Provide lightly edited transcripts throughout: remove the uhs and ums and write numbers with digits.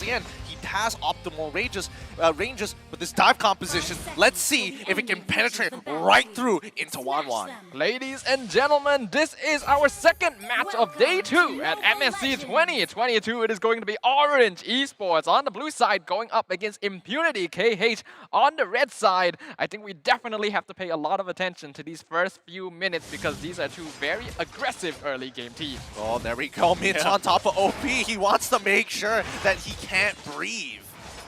the end. He has optimal ranges with this dive composition. Let's see if it can penetrate right through into Wanwan. Ladies and gentlemen, this is our second match of day 2 at MSC 2022. It is going to be Orange Esports on the blue side going up against Impunity KH on the red side. I think we definitely have to pay a lot of attention to these first few minutes because these are two very aggressive early game teams. Oh, there we go. Min's on top of OP. He wants to make sure that he can't breathe.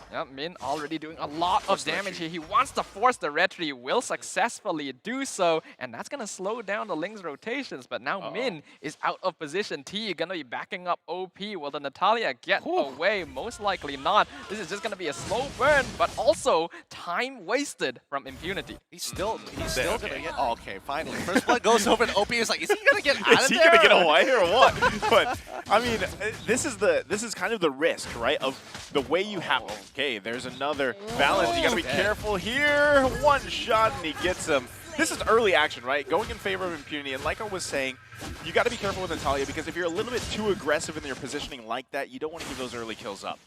Yep, Min already doing a lot of damage here. He wants to force the retry, will successfully do so, and that's going to slow down the Ling's rotations. But now Min is out of position. T going to be backing up OP. Will the Natalia get away? Most likely not. This is just going to be a slow burn, but also time wasted from Impunity. He's still going to get... Oh, okay, finally. First blood goes over to OP. Is like, is he going to get out of there? Is he going to get away or what? But, I mean, this is kind of the risk, right, of the way you have... Okay, there's another balance. You got to be careful here. One shot and he gets him. This is early action, right? Going in favor of Impunity. And like I was saying, you got to be careful with Natalia because if you're a little bit too aggressive in your positioning like that, you don't want to give those early kills up.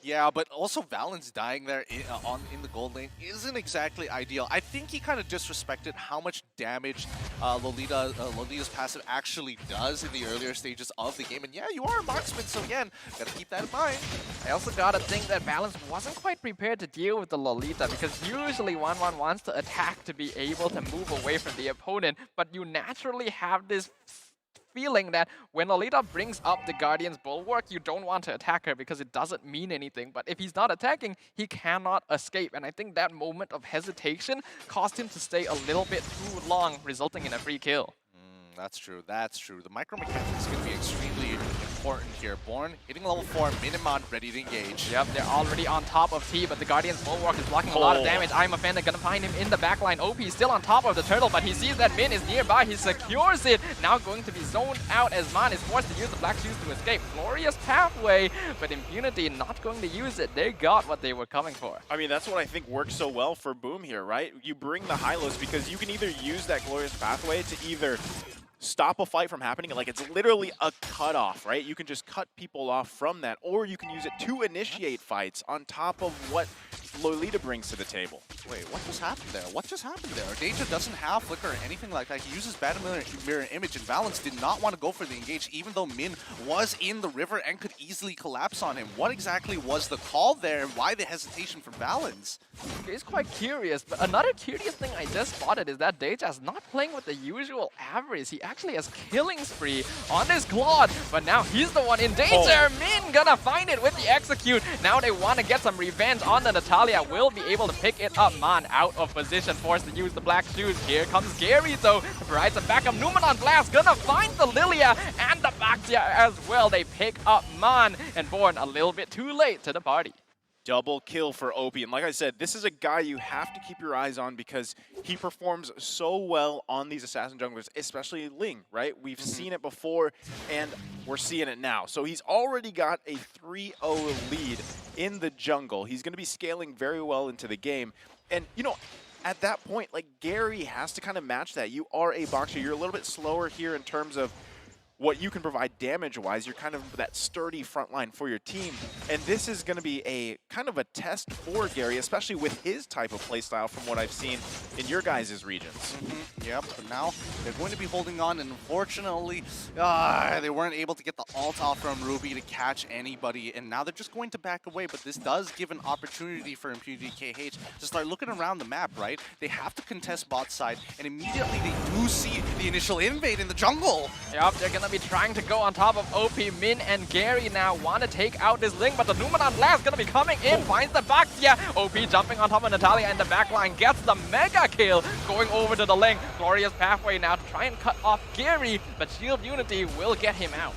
Yeah, but also Valens dying there in the gold lane isn't exactly ideal. I think he kind of disrespected how much damage Lolita's passive actually does in the earlier stages of the game. And yeah, you are a marksman, so again, gotta keep that in mind. I also gotta think that Valens wasn't quite prepared to deal with the Lolita because usually Wanwan wants to attack to be able to move away from the opponent, but you naturally have this feeling that when Lolita brings up the Guardian's Bulwark, you don't want to attack her because it doesn't mean anything. But if he's not attacking, he cannot escape. And I think that moment of hesitation caused him to stay a little bit too long, resulting in a free kill. That's true, that's true. The micromechanics is going to be extremely important here. Born hitting level 4, Minimon ready to engage. Yep, they're already on top of T, but the Guardian's Bulwark is blocking a lot of damage. I'm a fan, they're gonna find him in the backline. OP is still on top of the turtle, but he sees that Min is nearby. He secures it. Now going to be zoned out as Man is forced to use the black shoes to escape. Glorious pathway, but Impunity not going to use it. They got what they were coming for. I mean, that's what I think works so well for Boom here, right? You bring the Hylos because you can either use that glorious pathway to either stop a fight from happening, like it's literally a cutoff, right? You can just cut people off from that, or you can use it to initiate fights on top of what Lolita brings to the table. Wait, what just happened there? What just happened there? Deja doesn't have Flicker or anything like that. He uses Battle Mirror Image, and Valens did not want to go for the engage, even though Min was in the river and could easily collapse on him. What exactly was the call there, and why the hesitation from Valens? It's quite curious, but another curious thing I just spotted is that Deja's not playing with the usual average. He actually has killing spree on this Claude, but now he's the one in danger. Min gonna find it with the execute. Now they want to get some revenge on the Natalia. Will be able to pick it up. Man out of position, forced to use the black shoes. Here comes Gary though to provide some backup. Numan on blast, gonna find the Lilia and the Baxia as well. They pick up Man, and Born a little bit too late to the party. Double kill for OP. And like I said, this is a guy you have to keep your eyes on because he performs so well on these assassin junglers, especially Ling, right? We've seen it before, and we're seeing it now. So he's already got a 3-0 lead in the jungle. He's going to be scaling very well into the game. And, you know, at that point, like, Gary has to kind of match that. You are a boxer. You're a little bit slower here in terms of what you can provide damage-wise. You're kind of that sturdy front line for your team. And this is going to be a kind of a test for Gary, especially with his type of playstyle from what I've seen in your guys' regions. Yep, but now they're going to be holding on, and unfortunately, they weren't able to get the ult off from Ruby to catch anybody, and now they're just going to back away, but this does give an opportunity for Impunity KH to start looking around the map, right? They have to contest bot side, and immediately they do see the initial invade in the jungle. Yep, they're gonna be trying to go on top of OP. Min and Gary now want to take out this Ling, but the Numan on blast gonna be coming in, finds the Baxia. OP jumping on top of Natalia in the backline, gets the mega kill, going over to the Ling. Glorious pathway now to try and cut off Gary, but Shield Unity will get him out.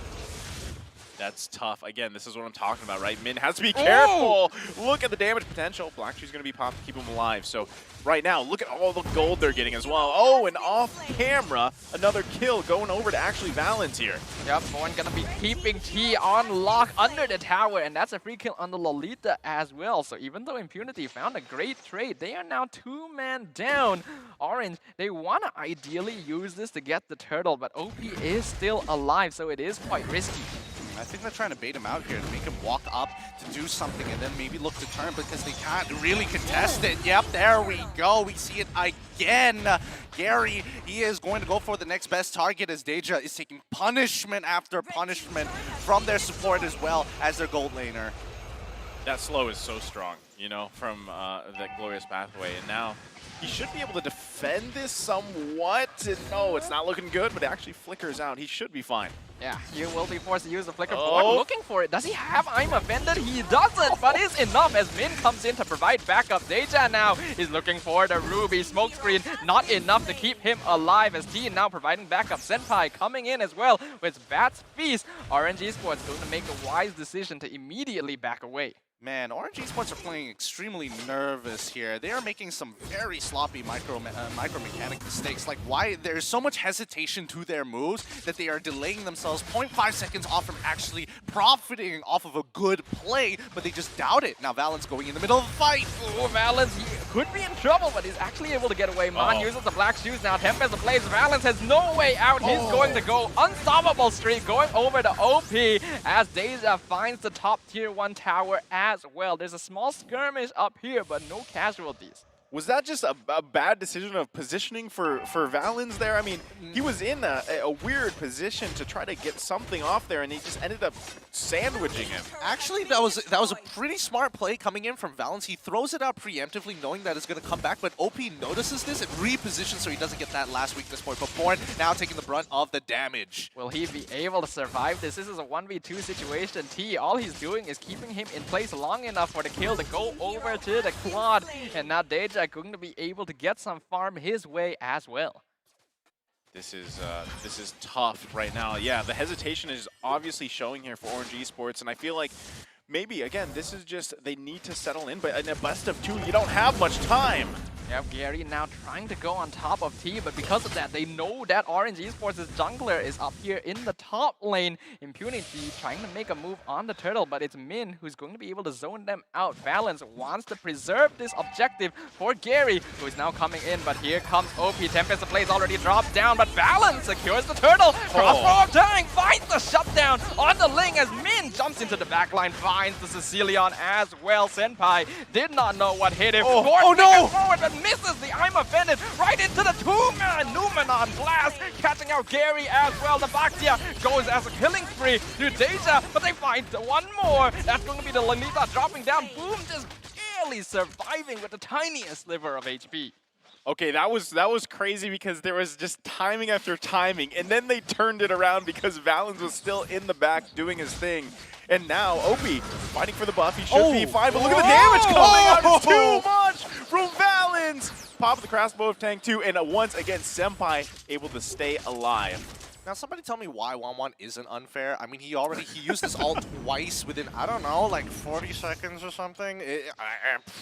That's tough. Again, this is what I'm talking about, right? Min has to be careful. Look at the damage potential. Black Shoe's going to be popped to keep him alive. So right now, look at all the gold they're getting as well. Oh, and off camera, another kill going over to actually Valens here. Yep, Born going to be keeping T on lock under the tower, and that's a free kill on the Lolita as well. So even though Impunity found a great trade, they are now 2-man down. Orange, they want to ideally use this to get the turtle, but OP is still alive, so it is quite risky. I think they're trying to bait him out here to make him walk up to do something and then maybe look to turn because they can't really contest it. Yep, there we go. We see it again. Gary, he is going to go for the next best target as Deja is taking punishment after punishment from their support as well as their gold laner. That slow is so strong, you know, from that glorious pathway. And now he should be able to defend this somewhat. And no, it's not looking good, but it actually flickers out. He should be fine. Yeah, you will be forced to use the flicker board. Looking for it. Does he have I'm offended? He doesn't, but it's enough as Min comes in to provide backup. Deja now is looking for the Ruby smoke screen. Not enough to keep him alive as T now providing backup. Senpai coming in as well with Bat's Feast. RNG Esports going to make a wise decision to immediately back away. Man, Orange Esports are playing extremely nervous here. They are making some very sloppy micro mechanic mistakes. Like, why there's so much hesitation to their moves that they are delaying themselves 0.5 seconds off from actually profiting off of a good play, but they just doubt it. Now Valens going in the middle of the fight. Ooh, Valens could be in trouble, but he's actually able to get away. Mon uses the black shoes now. Tempest plays. Valens has no way out. He's going to go unstoppable streak, going over to OP as Deja finds the top tier 1 tower as well. There's a small skirmish up here, but no casualties. Was that just a bad decision of positioning for Valens there? I mean, he was in a weird position to try to get something off there, and he just ended up sandwiching him. Actually, that was a pretty smart play coming in from Valens. He throws it out preemptively, knowing that it's going to come back, but OP notices this and repositions so he doesn't get that last weakness point. But Born now taking the brunt of the damage. Will he be able to survive this? This is a 1v2 situation. T, all he's doing is keeping him in place long enough for the kill to go over to the Claude, and now Deja going to be able to get some farm his way as well. This is tough right now. Yeah, the hesitation is obviously showing here for Orange Esports, and I feel like maybe, again, this is just, they need to settle in, but in a best of 2, you don't have much time. Yeah, Gary now trying to go on top of T, but because of that, they know that Orange Esports' jungler is up here in the top lane. Impunity trying to make a move on the turtle, but it's Min who's going to be able to zone them out. Valens wants to preserve this objective for Gary, who is now coming in, but here comes OP. Tempest plays already dropped down, but Valens secures the turtle. Crossbow of Turning finds the shutdown on the Ling as Min jumps into the backline, finds the Sicilian as well. Senpai did not know what hit him. Oh no! Forward, but misses the I'm offended right into the 2-man Numenon blast, catching out Gary as well. The Bactia goes as a killing spree to Deja, but they find one more. That's going to be the Lanita dropping down. Boom just barely surviving with the tiniest sliver of HP. Okay, that was crazy because there was just timing after timing, and then they turned it around because Valens was still in the back doing his thing. And now Opie fighting for the buff. He should be fine, but look at the damage coming out. It's too much from Valens. Pop of the crossbow of Tank 2, and once again, Senpai able to stay alive. Now, somebody tell me why 1-1 isn't unfair. I mean, he used this ult twice within, I don't know, like 40 seconds or something.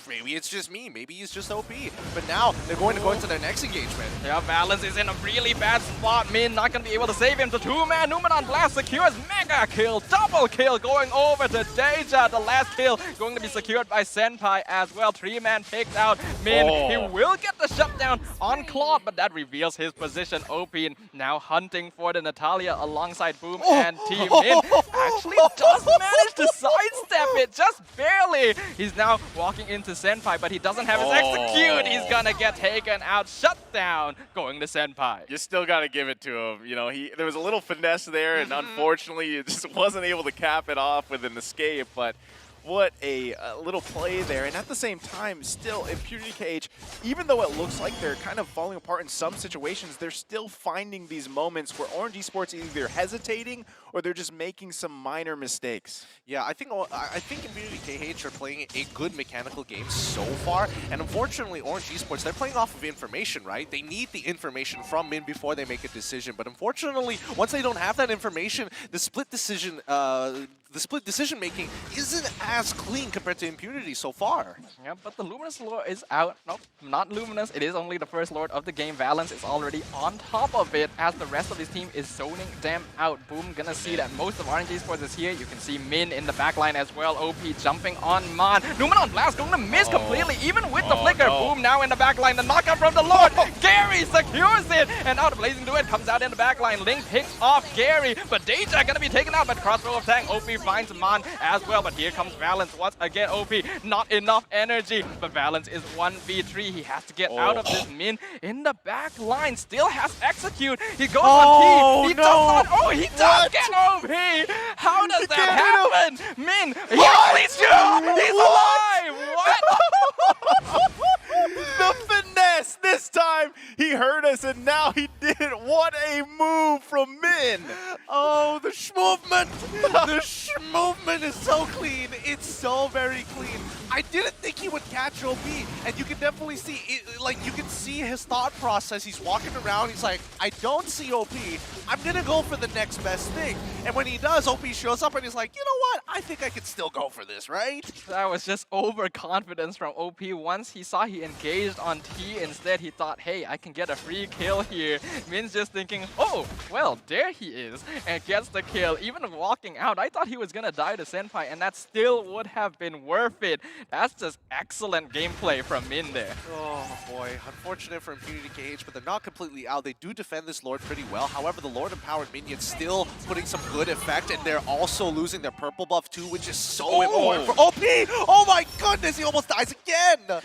Maybe it's just me. Maybe he's just OP. But now they're going to go into their next engagement. Yeah, Valens is in a really bad spot. Min not going to be able to save him. The 2-man Numenon blast secures mega kill, double kill going over to Deja. The last kill going to be secured by Senpai as well. 3-man picked out. Min, he will get the shutdown on Claude, but that reveals his position. OP now hunting for the Natalia alongside Boom and Team Min. Actually does manage to sidestep it, just barely. He's now walking into Senpai, but he doesn't have his execute. He's gonna get taken out. Shutdown going to Senpai. You still got to give it to him. You know, there was a little finesse there, and unfortunately, it just wasn't able to cap it off with an escape, but what a little play there. And at the same time, still, Impunity KH, even though it looks like they're kind of falling apart in some situations, they're still finding these moments where Orange Esports is either hesitating or they're just making some minor mistakes. Yeah, I think Impunity KH are playing a good mechanical game so far, and unfortunately, Orange Esports, they're playing off of information, right? They need the information from Min before they make a decision, but unfortunately, once they don't have that information, the split decision making isn't as clean compared to Impunity so far. Yeah, but the Luminous Lord is out. Nope, not Luminous. It is only the first Lord of the game. Valens is already on top of it as the rest of his team is zoning them out. Boom gonna see that most of RNG Esports is here. You can see Min in the backline as well. OP jumping on Mon. Numenon Blast going to miss completely, even with the flicker. No. Boom now in the backline. The knockout from the Lord. Gary secures it. And now the Blazing Duet comes out in the backline. Link picks off Gary. But Deja going to be taken out. But crossbow of Tang. OP finds Mon as well. But here comes Valence once again. OP not enough energy. But Valence is 1v3. He has to get out of this. Min in the back line still has execute. He goes on T. He does not. Oh, he does get OP. How does that happen? Min, he actually shoots. He's alive. What? The finesse! This time he heard us and now he did it. What a move from Min! Oh, the movement! The movement is so clean. It's so very clean. I didn't think he would catch OP, and you can definitely see it. Like, you can see his thought process. He's walking around. He's like, I don't see OP. I'm gonna go for the next best thing. And when he does, OP shows up and he's like, you know what? I think I could still go for this, right? That was just overconfidence from OP. Once he saw he engaged on T, instead he thought, hey, I can get a free kill here. Min's just thinking, oh, well, there he is, and gets the kill. Even walking out, I thought he was gonna die to Senpai, and that still would have been worth it. That's just excellent gameplay from Min there. Oh boy, unfortunate for Impunity KH, but they're not completely out. They do defend this Lord pretty well. However, the Lord empowered minions still putting some good effect, and they're also losing their purple buff too, which is so important for OP. Oh my goodness, he almost dies again.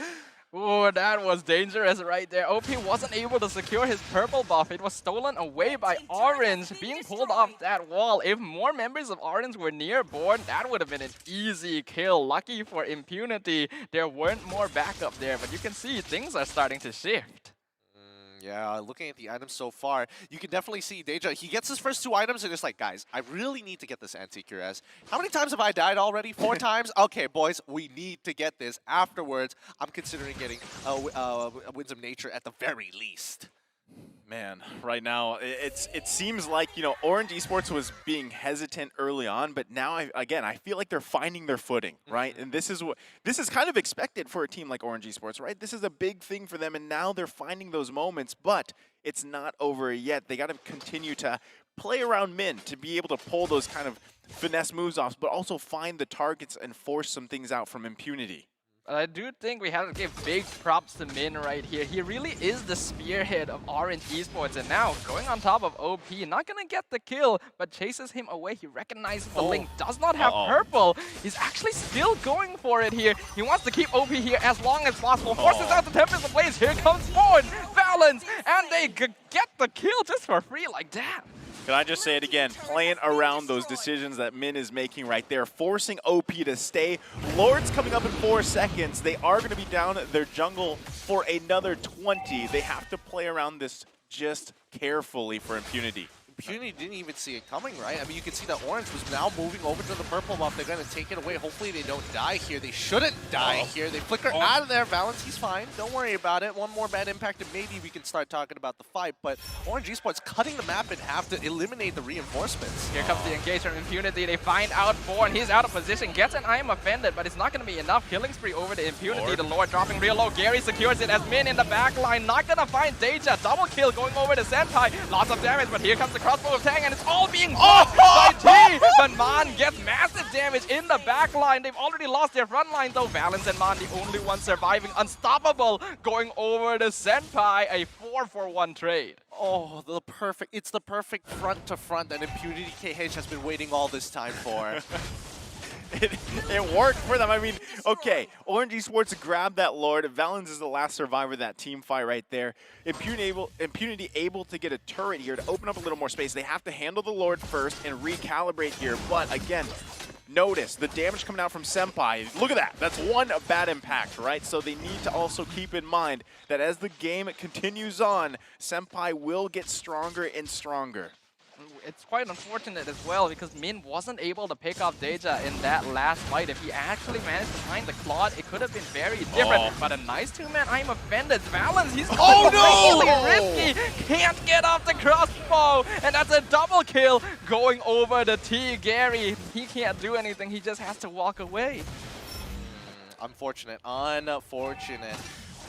Ooh, that was dangerous right there. OP wasn't able to secure his purple buff. It was stolen away by Orange, being pulled off that wall. If more members of Orange were near board, that would have been an easy kill. Lucky for Impunity, there weren't more backup there, but you can see things are starting to shift. Yeah, looking at the items so far, you can definitely see Deja. He gets his first 2 items and it's like, guys, I really need to get this anti-cuirass. How many times have I died already? 4 times? Okay, boys, we need to get this. Afterwards, I'm considering getting Winds of Nature at the very least. Man, right now it seems like, you know, Orange Esports was being hesitant early on, but now I feel like they're finding their footing, right? And this is kind of expected for a team like Orange Esports, right? This is a big thing for them, and now they're finding those moments, but it's not over yet. They got to continue to play around Min to be able to pull those kind of finesse moves off, but also find the targets and force some things out from Impunity. I do think we have to give big props to Min right here. He really is the spearhead of Orange Esports, and now going on top of OP, not gonna get the kill, but chases him away. He recognizes the Link, does not have purple. He's actually still going for it here. He wants to keep OP here as long as possible. Forces out the Tempest Ablaze. Here comes Ford, Valence, and they get the kill just for free like that. Can I just say it again? Playing around those decisions that Min is making right there, forcing OP to stay. Lord's coming up in 4 seconds. They are going to be down their jungle for another 20. They have to play around this just carefully for Impunity. Impunity didn't even see it coming, right? I mean, you can see that Orange was now moving over to the purple buff. They're going to take it away. Hopefully they don't die here. They shouldn't die here. They flicker out of there. Valence, he's fine. Don't worry about it. One more bad impact and maybe we can start talking about the fight. But Orange Esports cutting the map in half to eliminate the reinforcements. Here comes the engagement from Impunity. They find out Born. He's out of position. Gets an I am offended, but it's not going to be enough. Killing spree over to Impunity. The Lord dropping real low. Gary secures it as Min in the back line. Not going to find Deja. Double kill going over to Senpai. Lots of damage, but here comes the crossbow of Tang, and it's all being blocked by T. But Mon gets massive damage in the back line. They've already lost their front line, though. Valence and Mon, the only ones surviving. Unstoppable going over to Senpai. A 4-for-1 trade. Oh, it's the perfect front to front that Impunity KH has been waiting all this time for. It worked for them. I mean, okay, Orange Esports grabbed that Lord. Valence is the last survivor of that team fight right there. Impunity able to get a turret here to open up a little more space. They have to handle the Lord first and recalibrate here. But again, notice the damage coming out from Senpai. Look at that. That's one bad impact, right? So they need to also keep in mind that as the game continues on, Senpai will get stronger and stronger. It's quite unfortunate as well because Min wasn't able to pick up Deja in that last fight. If he actually managed to find the Claude, it could have been very different. But a nice 2-man I'm offended. Valence, he's really risky. Can't get off the crossbow. And that's a double kill going over to T. Gary. He can't do anything. He just has to walk away. Unfortunate. Unfortunate.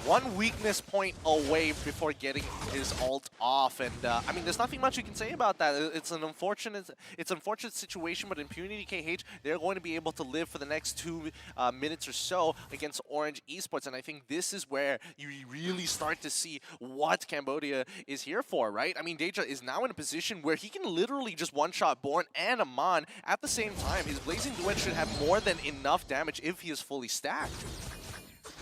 one weakness point away before getting his ult off, and I mean, there's nothing much you can say about that. It's an unfortunate situation, but Impunity KH, they're going to be able to live for the next 2 minutes or so against Orange Esports, and I think this is where you really start to see what Cambodia is here for, right? I mean, Deja is now in a position where he can literally just one-shot Born and Aman at the same time. His Blazing Duet should have more than enough damage if he is fully stacked.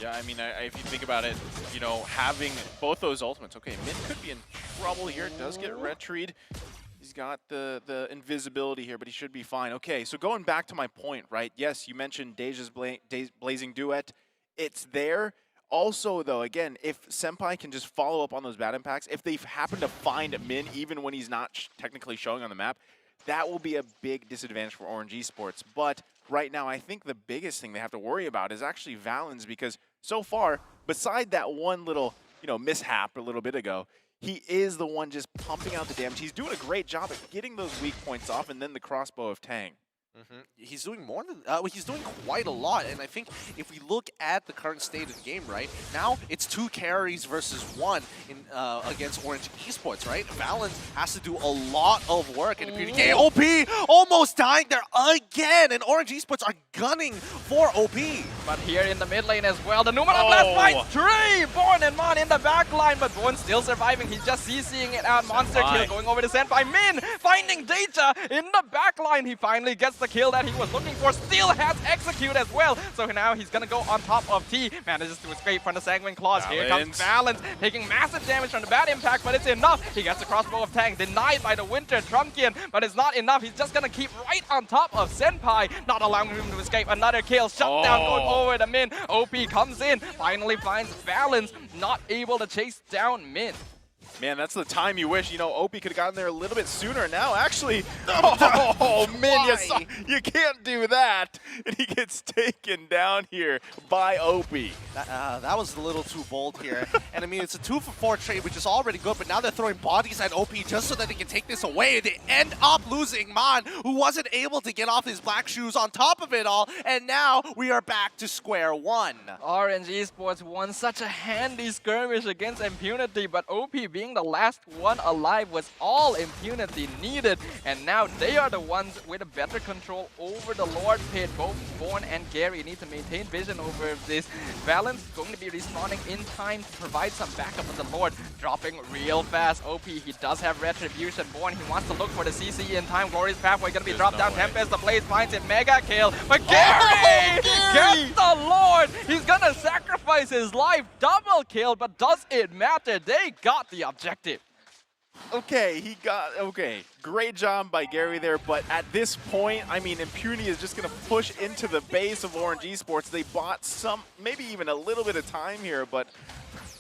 Yeah, I mean, if you think about it, you know, having both those ultimates, okay, Min could be in trouble here. Does get retried. He's got the invisibility here, but he should be fine. Okay, so going back to my point, right? Yes, you mentioned Deja's Blazing Duet. It's there. Also, though, again, if Senpai can just follow up on those bad impacts, if they happen to find Min even when he's not technically showing on the map, that will be a big disadvantage for Orange Esports. But right now, I think the biggest thing they have to worry about is actually Valens, because so far, beside that one little, you know, mishap a little bit ago, he is the one just pumping out the damage. He's doing a great job at getting those weak points off, and then the crossbow of Tang. He's doing more than he's doing quite a lot, and I think if we look at the current state of the game, right now it's 2 carries versus 1 in against Orange Esports, right? Valens has to do a lot of work, and Impunity OP almost dying there again, and Orange Esports are gunning for OP. But here in the mid lane as well, the Numenor Blast finds 3! Born and Mon in the back line, but Born still surviving. He's just CCing it out. Monster kill going over to Senpai. Min finding Deja in the back line. He finally gets the kill that he was looking for. Still has execute as well. So now he's gonna go on top of T. Manages to escape from the Sanguine Claws. Here comes Valens, taking massive damage from the bad impact, but it's enough. He gets the crossbow of Tang, denied by the Winter Trumpian, but it's not enough. He's just gonna keep right on top of Senpai, not allowing him to escape. Another kill. Shut down going over to Min. OP comes in, finally finds Valens, not able to chase down Min. Man, that's the time you wish, you know, OP could have gotten there a little bit sooner. Now, actually, oh, Min, you can't do that. And he gets taken down here by OP. That was a little too bold here. And I mean, it's a 2-for-4 trade, which is already good, but now they're throwing bodies at OP just so that they can take this away. They end up losing Mon, who wasn't able to get off his black shoes on top of it all. And now we are back to square one. Orange Esports won such a handy skirmish against Impunity, but OP being the last one alive was all Impunity needed, and now they are the ones with a better control over the Lord Pit. Both Born and Gary need to maintain vision over this. Valens going to be respawning in time to provide some backup on the Lord, dropping real fast. OP, he does have Retribution. Born, he wants to look for the CC in time. Glorious Pathway gonna be dropped down. Tempest, the Blaze finds it. Mega kill, but Gary gets the Lord. He's gonna sacrifice his life. Double kill, but does it matter? They got the objective. Okay, great job by Gary there, but at this point, I mean, Impunity is just going to push into the base of Orange Esports. They bought some, maybe even a little bit of time here, but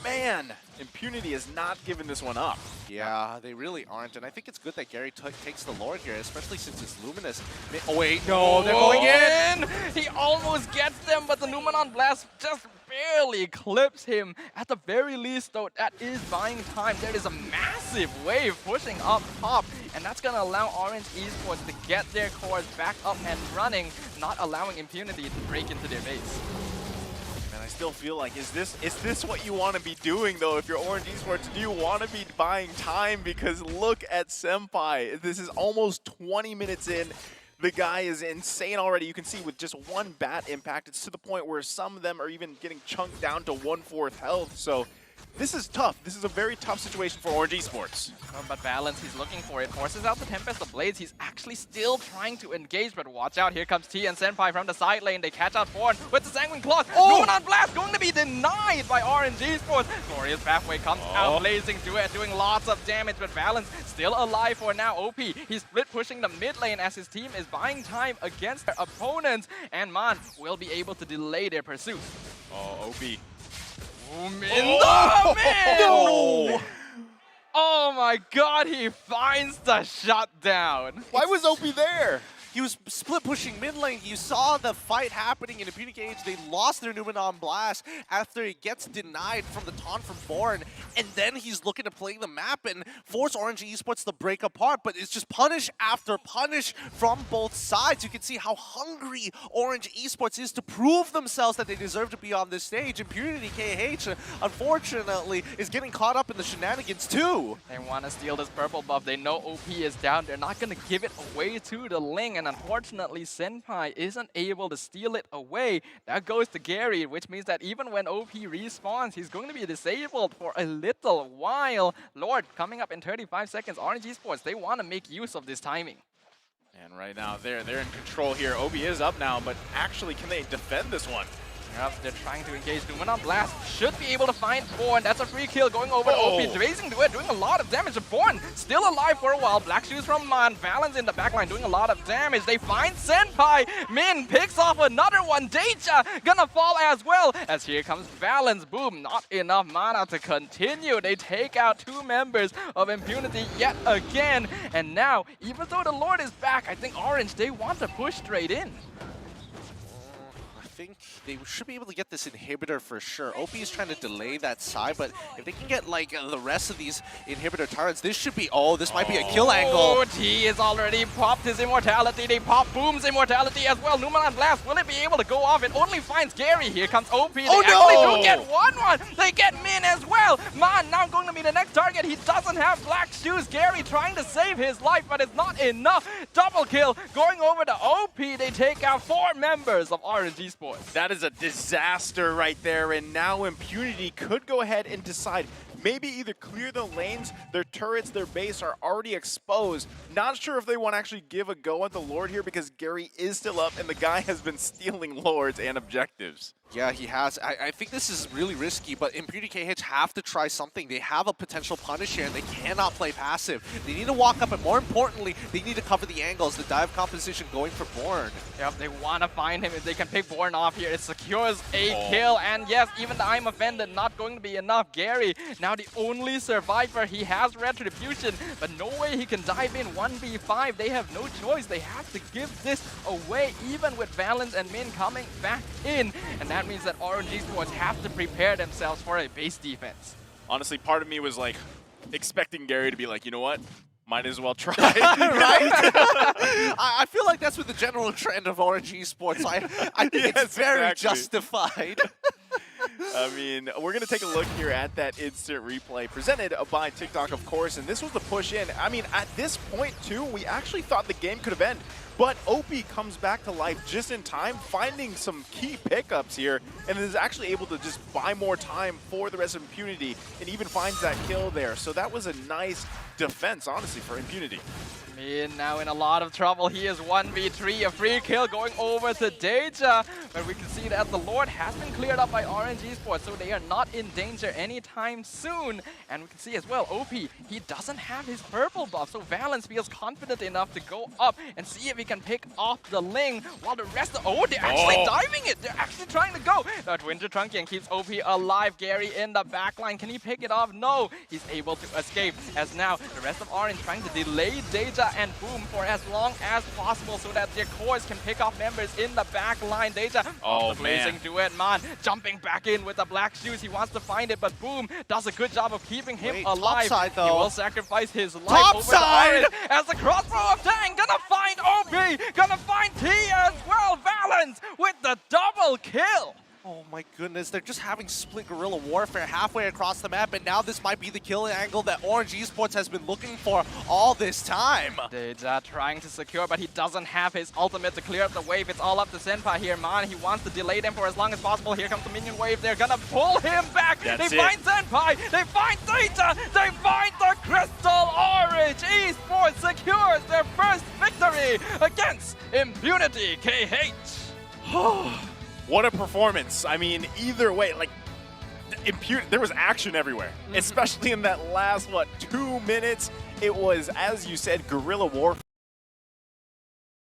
man, Impunity is not giving this one up. Yeah, they really aren't, and I think it's good that Gary takes the Lord here, especially since it's Luminous. Oh wait, no, they're going in! He almost gets them, but the Numenor Blast just barely clips him. At the very least, though, that is buying time. There is a massive wave pushing up top, and that's going to allow Orange Esports to get their cores back up and running, not allowing Impunity to break into their base. I still feel like, is this what you want to be doing, though? If you're Orange Esports, do you want to be buying time? Because look at Senpai. This is almost 20 minutes in. The guy is insane already. You can see with just one bat impact, it's to the point where some of them are even getting chunked down to 1/4 health. So this is tough. This is a very tough situation for Orange Esports. But Valens, he's looking for it. Forces out the Tempest, the Blades. He's actually still trying to engage, but watch out. Here comes T and Senpai from the side lane. They catch out Born with the Sanguine Claws. Numenor Blast going to be denied by Orange Esports. Glorious Pathway comes out. Blazing Duet doing lots of damage, but Valens still alive for now. OP, he's split pushing the mid lane as his team is buying time against their opponents, and Mon will be able to delay their pursuit. OP. No! Oh my god, he finds the shutdown. Why was OP there? He was split pushing mid lane. You saw the fight happening in Impunity KH. They lost their Numenon Blast after it gets denied from the taunt from Born, and then he's looking to play the map and force Orange Esports to break apart, but it's just punish after punish from both sides. You can see how hungry Orange Esports is to prove themselves that they deserve to be on this stage. Impunity KH, unfortunately, is getting caught up in the shenanigans too. They want to steal this purple buff. They know OP is down. They're not going to give it away to the Ling, and unfortunately, Senpai isn't able to steal it away. That goes to Gary, which means that even when OP respawns, he's going to be disabled for a little while. Lord, coming up in 35 seconds. Orange Esports, they want to make use of this timing. And right now, they're in control here. Obi is up now, but actually, can they defend this one? Yep, they're trying to engage. Numenon Blast should be able to find Born. That's a free kill going over to OP. Racing to it, doing a lot of damage. Born still alive for a while. Black Shoes from Man. Valens in the backline doing a lot of damage. They find Senpai. Min picks off another one. Deja gonna fall as well. As here comes Valens. Boom, not enough mana to continue. They take out 2 members of Impunity yet again. And now, even though the Lord is back, I think Orange, they want to push straight in. I think they should be able to get this inhibitor for sure. OP is trying to delay that side, but if they can get like the rest of these inhibitor turrets, this should be, this might be a kill angle. T is already popped his immortality. They pop Boom's immortality as well. Numenon Blast, will it be able to go off? It only finds Gary. Here comes OP. They actually do get 1-1. They get Min as well. Man now going to be the next target. He doesn't have Black Shoes. Gary trying to save his life, but it's not enough. Double kill going over to OP. They take out 4 members of Orange Esports. That is a disaster right there, and now Impunity could go ahead and decide maybe either clear the lanes, their turrets, their base are already exposed. Not sure if they want to actually give a go at the Lord here because Gary is still up and the guy has been stealing Lords and objectives. Yeah, he has. I think this is really risky, but Impunity KH have to try something. They have a potential punish here, and they cannot play passive. They need to walk up, and more importantly, they need to cover the angles. The dive composition going for Born. Yep, they want to find him. If they can pick Born off here, it secures a kill. And yes, even the I'm offended, not going to be enough. Gary, now the only survivor. He has Retribution, but no way he can dive in 1v5. They have no choice. They have to give this away, even with Valens and Min coming back in. And that means that Orange Esports have to prepare themselves for a base defense. Honestly, part of me was like expecting Gary to be like, you know what? Might as well try. Right? I feel like that's with the general trend of Orange Esports. I think it's very justified. I mean, we're going to take a look here at that instant replay presented by TikTok, of course, and this was the push in. I mean, at this point, too, we actually thought the game could have ended, but OP comes back to life just in time, finding some key pickups here, and is actually able to just buy more time for the rest of Impunity, and even finds that kill there. So that was a nice defense, honestly, for Impunity. Min now in a lot of trouble. He is 1v3, a free kill going over to Deja. But we can see that the Lord has been cleared up by Orange Esports, so they are not in danger anytime soon. And we can see as well, OP, he doesn't have his purple buff, so Valens feels confident enough to go up and see if he can pick off the Ling, while the rest of, they're actually diving it. They're actually trying to go. That Winter Trunking keeps OP alive. Gary in the backline. Can he pick it off? No. He's able to escape, as now the rest of Orange trying to delay Deja and Boom for as long as possible so that their cores can pick off members in the back line. Deja, the blazing duet, man, jumping back in with the Black Shoes. He wants to find it, but Boom does a good job of keeping him alive. Topside, though. He will sacrifice his life over to Orange as the crossbow of Tang gonna find OP, gonna find T as well. Valens with the double kill. Oh my goodness, they're just having split guerrilla warfare halfway across the map, and now this might be the kill angle that Orange Esports has been looking for all this time. Deja trying to secure, but he doesn't have his ultimate to clear up the wave. It's all up to Senpai here, man. He wants to delay them for as long as possible. Here comes the minion wave. They're gonna pull him back. They find Senpai. They find Deja. They find the Crystal. Orange Esports secures their first victory against Impunity KH. What a performance. I mean, either way, like, there was action everywhere, especially in that last, 2 minutes. It was, as you said, guerrilla warfare.